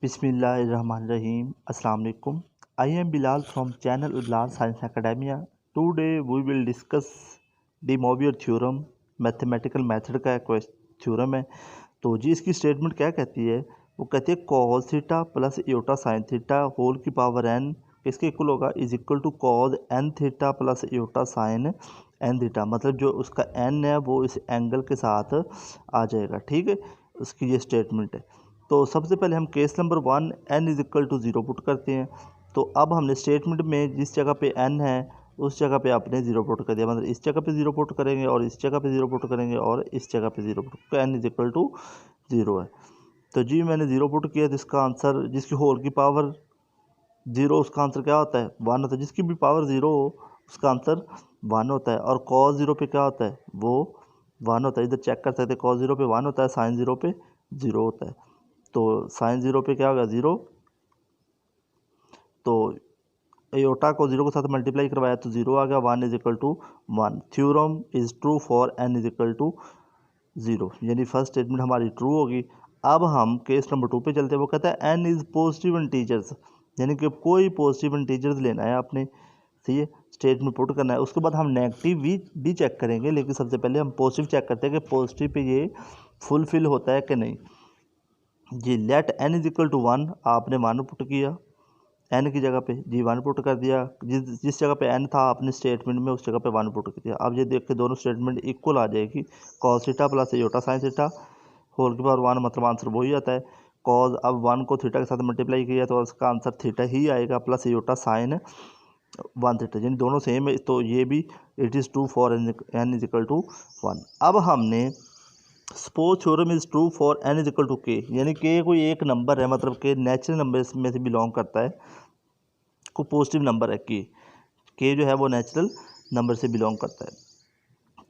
Bismillahirrahmanirrahim. Assalamu alaikum. I am Bilal from channel Bilal Science Academia. Today we will discuss De Moivre theorem. Mathematical method का theorem है। तो जी इसकी statement क्या कहती है? वो कहती है cos theta plus iota sine theta whole की पावर n किसके इक्वल होगा is equal to cos n theta plus iota sine n theta. मतलब जो उसका n है वो इस एंगल के साथ आ जाएगा। ठीक है, उसकी ये स्टेटमेंट है। तो सबसे पहले हम case number 1 n is equal to 0 put करते हैं। तो अब हमने स्टेटमेंट में जिस जगह पे n है उस जगह पे आपने 0 पुट कर दिया। मतलब इस जगह पे 0 पुट करेंगे और इस जगह पे 0 पुट करेंगे और इस जगह पे 0 put, n is equal to 0 है। तो जी मैंने 0 पुट किया, जिसका आंसर जिसकी होल की पावर 0 उसका आंसर क्या होता है 1 होता है। जिसकी भी पावर 0 हो उसका आंसर 1 होता है। और कॉस 0 पे क्या होता है वो 1 होता है। इधर चेक कर सकते हैं, कॉस 0 पे 1 होता है, साइन 0 पे 0 होता है। तो साइन 0 पे क्या होगा 0। तो एयोटा को 0 के साथ मल्टीप्लाई करवाया तो 0 आ गया। 1 is equal to 1। Theorem is true for n is equal to 0, यानी फर्स्ट स्टेटमेंट हमारी ट्रू होगी। अब हम केस नंबर 2 पे चलते हैं। वो कहता है n इज पॉजिटिव इंटीजर्स, यानी कि कोई पॉजिटिव इंटीजर्स लेना है आपने। सही है, स्टेटमेंट पुट करना है। उसके बाद हम नेगेटिव भी चेक करेंगे, लेकिन सबसे पहले हम पॉजिटिव चेक करते हैं कि पॉजिटिव पे ये फुलफिल होता है कि नहीं। जी let n is equal to 1, आपने 1 पुट किया n की जगह पे, जी 1 पुट कर दिया। जिस जगह पे n था आपने स्टेटमेंट में उस जगह पे 1 पुट कर दिया। अब ये देख के दोनों स्टेटमेंट इक्वल आ जाएगी। Cos theta plus iota sine theta whole की पावर 1, मतलब आंसर वही आता है। कॉस अब 1 को थीटा के साथ मल्टीप्लाई किया तो उसका आंसर थीटा ही आएगा प्लस इयोटा साइन 1 थीटा, यानी दोनों सेम है। तो ये भी it is true for n is equal to 1। अब हमने suppose theorem is true for n is equal to K, यानी के कोई एक नंबर है, मतलब के नेचुरल नंबर में से बिलोंग करता है, को पॉजिटिव नंबर है। के जो है वो नेचुरल नंबर से बिलोंग करता है।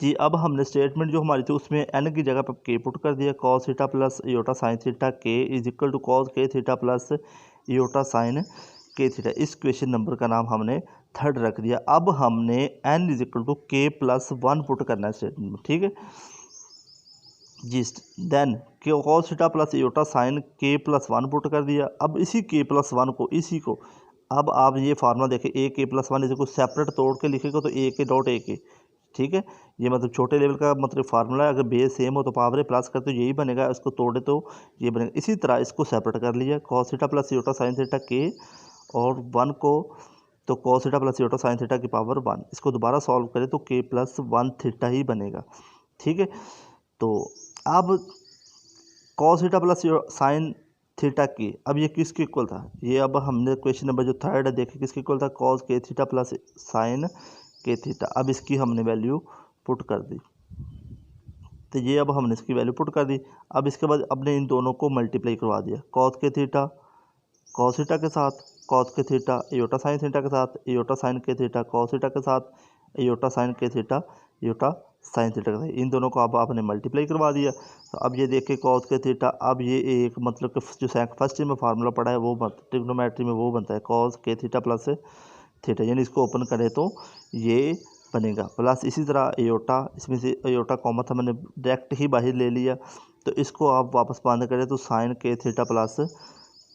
जी अब हमने स्टेटमेंट जो हमारी थी उसमें n की जगह पर के पुट कर दिया। Cos theta plus iota sine theta k is equal to cos k theta plus iota sine k theta. इस क्वेश्चन नंबर का नाम हमने थर्ड रख दिया। अब हमने n is equal to k plus 1 put करना है स्टेटमेंट में। ठीक है जी, then k cos theta plus iota sine k plus 1 put कर दिया। अब इसी के प्लस 1 को अब आप ये फार्मूला देखें, ए के प्लस 1 इसको सेपरेट तोड़ के लिखेगा तो ए के डॉट ए के। ठीक है, ये मतलब छोटे लेवल का मतलब फार्मूला है। अगर बेस सेम हो तो पावर प्लस कर तो यही बनेगा, इसको तोड़े तो ये बनेगा। इसी तरह इसको सेपरेट कर लिया, cos theta plus iota sine theta k और 1 को, तो cos theta plus iota sine theta की पावर 1। इसको दोबारा सॉल्व करें तो के प्लस 1 थीटा ही बनेगा। ठीक है, तो अब cos theta plus sign theta की, अब ये किसके इक्वल था? ये अब हमने क्वेश्चन नंबर जो थर्ड है देखे किसके इक्वल था, cos k theta plus sign k theta. अब इसकी हमने वैल्यू पुट कर दी, तो ये अब हमने इसकी वैल्यू पुट कर दी। अब इसके बाद अपने इन दोनों को मल्टीप्लाई करवा दिया, cos k theta cos theta के साथ, cos k theta इयोटा sine theta के साथ, इयोटा sine k theta cos theta के साथ, इयोटा sine k theta इयोटा sine theta के साथ। इन दोनों को अब आपने मल्टीप्लाई करवा दिया। तो अब ये देखिए कॉस के थीटा, अब ये एक मतलब कि जो फर्स्ट में फार्मूला पड़ा है वो ट्रिग्नोमेट्री में वो बनता है cos k theta plus theta, यानी इसको ओपन करें तो ये बनेगा प्लस। इसी तरह एयोटा, इसमें से एयोटा कॉमन था मैंने डायरेक्ट ही बाहर ले लिया, तो इसको आप वापस बंद करें तो sign k theta plus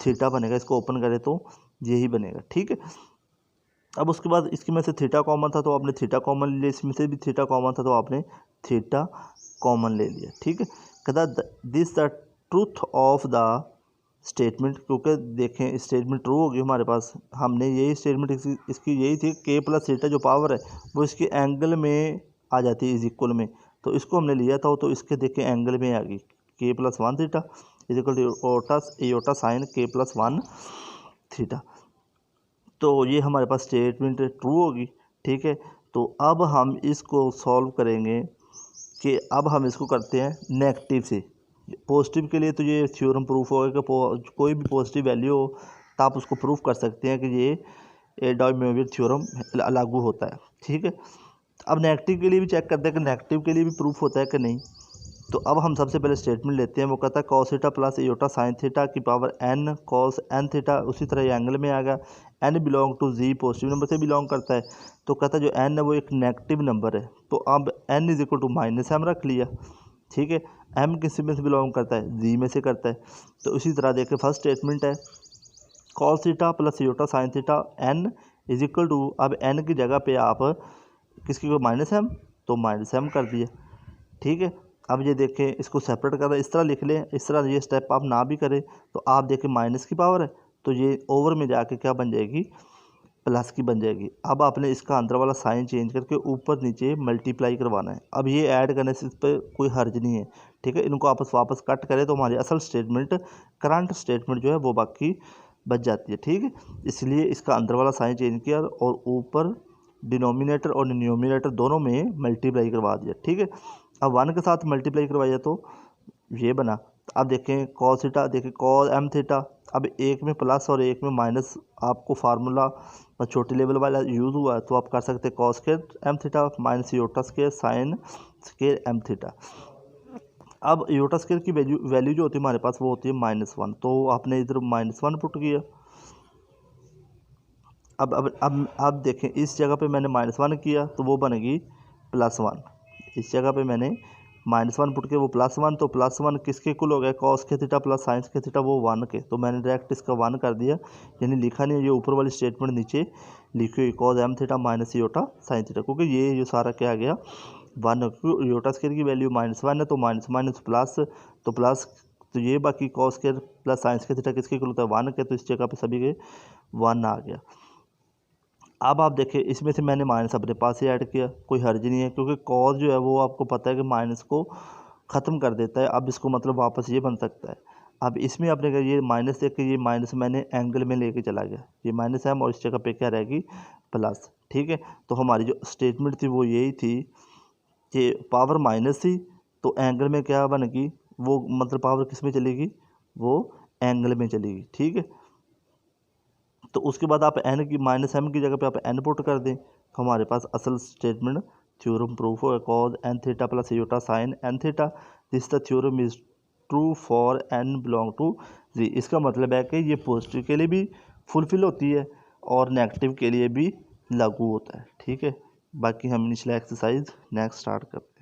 theta बनेगा। इसको ओपन करें तो यही बनेगा। ठीक है, अब उसके बाद इसकी में से थीटा कॉमन था तो आपने थीटा कॉमन ले लिया, इसमें से भी थीटा कॉमन था तो आपने थीटा कॉमन ले लिया। ठीक है, कहता this the truth of the statement, क्योंकि देखें स्टेटमेंट ट्रू होगी हमारे पास। हमने यही स्टेटमेंट इसकी यही थी, के प्लस थीटा जो पावर है वो इसके एंगल में आ जाती है इज इक्वल में, तो इसको हमने लिया था तो इसके देखें एंगल में आ गई k plus 1 theta is equal to iota sine k plus 1 theta. तो ये हमारे पास स्टेटमेंट ट्रू होगी। ठीक है, तो अब हम इसको सॉल्व करेंगे कि अब हम इसको करते हैं नेगेटिव से। पॉजिटिव के लिए तो ये थ्योरम प्रूफ होगा कि कोई भी पॉजिटिव वैल्यू हो तो आप उसको प्रूफ कर सकते हैं कि ये डे मोइवरे थ्योरम लागू होता है। ठीक है, अब नेगेटिव के लिए भी चेक करते हैं कि नेगेटिव के लिए भी प्रूफ होता है कि नहीं। तो अब हम सबसे पहले स्टेटमेंट लेते हैं। वो कहता है cos theta plus iota sine theta की power n cos n theta, उसी तरह ये एंगल में आ गया। n belong to G, positive number से बिलोंग करता है, तो कहता है जो n है वो एक नेगेटिव नंबर है। तो अब n is equal to minus m रख लिया। ठीक है। एम किस में से बिलोंग करता है, जी में से करता है। तो इसी तरह देखिए फर्स्ट स्टेटमेंट है cos theta plus iota sine theta n is equal to, अब एन की जगह पे आप किसकी को माइनस एम, तो माइनस एम कर दिए, ठीक है। अब ये देखें इसको सेपरेट कर रहे हैं, इस तरह लिख लें, इस तरह ये स्टेप आप ना भी करें तो आप देखें माइनस की पावर है तो ये ओवर में जाके क्या बन जाएगी, प्लस की बन जाएगी। अब आपने इसका अंदर वाला साइन चेंज करके ऊपर नीचे मल्टीप्लाई करवाना है। अब ये ऐड करने से इस पर कोई हर्ज नहीं है, ठीक है। इनको आपस वापस कट करें तो हमारी असल स्टेटमेंट, करंट स्टेटमेंट जो है वो बाकी बच जाती है, ठीक है। इसलिए इसका अंदर वाला साइन चेंज किया और ऊपर डिनोमिनेटर और न्यूमिनेटर दोनों में मल्टीप्लाई करवा दिया, ठीक है। अब 1 के साथ मल्टीप्लाई करवाइए तो ये बना। अब देखें कॉस थीटा, देखें कॉस एम थीटा, अब एक में प्लस और एक में माइनस आपको फार्मूला छोटे लेवल वाला यूज़ हुआ है तो आप कर सकते हैं cos square m theta minus iota square sine square m theta. अब योटा स्क्वायर की वैल्यू जो होती है हमारे पास वो होती है -1, तो आपने इधर -1 पुट किया। अब देखें इस जगह पे मैंने -1 किया तो वो बनेगी +1, इस जगह पे मैंने -1 पुट के वो +1, तो +1 किसके कुल हो गया, cos k theta plus science के थीटा, वो 1 के, तो मैंने डायरेक्ट इसका 1 कर दिया, यानी लिखा नहीं, ये ऊपर वाली स्टेटमेंट नीचे लिखी हुई cos m theta minus iota sine theta, क्योंकि ये जो सारा क्या आ गया 1, क्योंकि योटा स्क्वायर की वैल्यू -1 है तो माइनस माइनस प्लस, तो प्लस, तो ये बाकी कॉस स्क्वायर प्लस साइंस के थीटा किसके कुल होता है 1 के, तो इस जगह पे सभी के 1 आ गया। अब आप देखें इसमें से मैंने माइनस अपने पास ही ऐड किया, कोई हर्ज नहीं है, क्योंकि कॉस जो है वो आपको पता है कि माइनस को ख़त्म कर देता है। अब इसको मतलब वापस ये बन सकता है। अब इसमें आपने कहा ये माइनस देख के ये माइनस मैंने एंगल में लेके चला गया, ये माइनस एम और इस जगह पे क्या रहेगी प्लस, ठीक है। तो हमारी जो स्टेटमेंट थी वो यही थी कि पावर माइनस थी तो एंगल में क्या बनेगी, वो मतलब पावर किस में चलेगी, वो एंगल में चलेगी, ठीक है। तो उसके बाद आप एन की -m की जगह पे आप एन पुट कर दें तो हमारे पास असल स्टेटमेंट थ्योरम प्रूफ होगा cos n theta plus iota sine n theta, this the theorem is true for n belong to G. इसका मतलब है कि ये पॉजिटिव के लिए भी फुलफिल होती है और नेगेटिव के लिए भी लागू होता है, ठीक है। बाकी हम निचला एक्सरसाइज नेक्स्ट स्टार्ट करते हैं।